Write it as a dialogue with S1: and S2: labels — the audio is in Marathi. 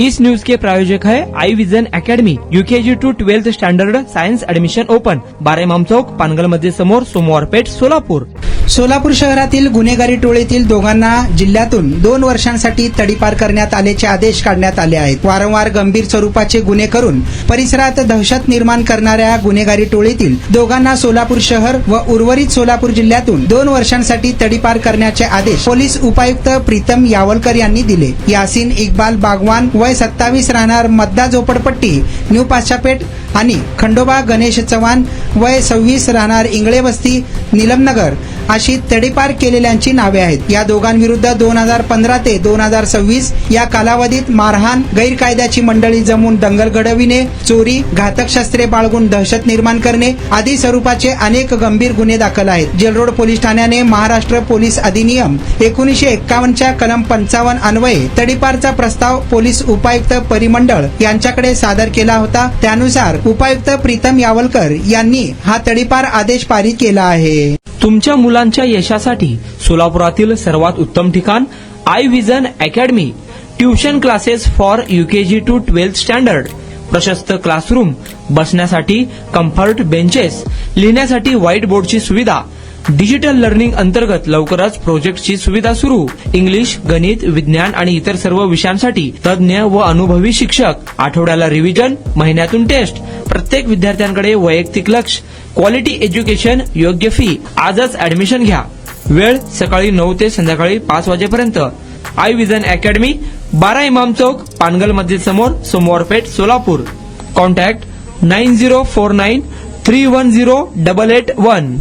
S1: इस न्यूज के प्रायोजक है I vision academy, UKG to 12th standard science admission open, 12 Imam Chowk, Pangal मध्ये समोर, सोमवार पेठ, सोलापूर.
S2: सोलापूर शहरातील गुन्हेगारी टोळीतील दोघांना जिल्ह्यातून 2 वर्षांसाठी तडीपार करण्यात आल्याचे आदेश काढण्यात आले आहेत. वारंवार गंभीर स्वरूपाचे गुन्हे करून परिसरात दहशत निर्माण करणाऱ्या गुन्हेगारी टोळीतील दोघांना सोलापूर शहर व उर्वरित सोलापूर जिल्ह्यातून 2 वर्षांसाठी तडीपार करण्याचे आदेश पोलीस उपायुक्त प्रीतम यावलकर यांनी दिले. यासीन इक्बाल बागवान वय 27 राहणार मद्दा झोपडपट्टी न्यू पाशापेठ आणि खंडोबा गणेश चव्हाण वय 26 राहणार इंगळे वस्ती निलमनगर अशी तडीपार केलेल्यांची नावे आहेत. या दोघांविरुद्ध 2015 ते 2026 या कालावधीत मारहाण, गैरकायद्याची मंडळी जमून दंगल घडविणे, चोरी, घातक शस्त्रे बाळगून दहशत निर्माण करणे आदी स्वरूपाचे अनेक गंभीर गुन्हे दाखल आहेत. जेलरोड पोलीस ठाण्याने महाराष्ट्र पोलीस अधिनियम 1951च्या कलम 55 अन्वये तडीपारचा प्रस्ताव पोलीस उपायुक्त परिमंडळ यांच्याकडे सादर केला होता. त्यानुसार उपायुक्त प्रीतम यावलकर यांनी हा तडीपार आदेश पारित केला आहे.
S1: तुमच्या मुलांच्या यशासाठी सोलापुरातील सर्वात उत्तम ठिकाण I vision academy. Tuition classes for UKG to 12th standard, प्रशस्त क्लासरूम, बसण्यासाठी कम्फर्ट बेंचेस, लिहिण्यासाठी व्हाईट बोर्डची सुविधा, डिजिटल लर्निंग अंतर्गत लवकरच प्रोजेक्टची सुविधा सुरू. इंग्लिश, गणित, विज्ञान आणि इतर सर्व विषयांसाठी तज्ञ व अनुभवी शिक्षक, आठवड्याला रिव्हिजन, महिन्यातून टेस्ट, प्रत्येक विद्यार्थ्यांकडे वैयक्तिक लक्ष, क्वालिटी एज्युकेशन, योग्य फी. आजच ऍडमिशन घ्या. वेळ सकाळी 9 ते संध्याकाळी 5 वाजेपर्यंत. आई विजन अकॅडमी, 12 इमाम चौक, पानगल मध्ये समोर, सोमवार पेठ, सोलापूर. कॉन्टॅक्ट 9049310881.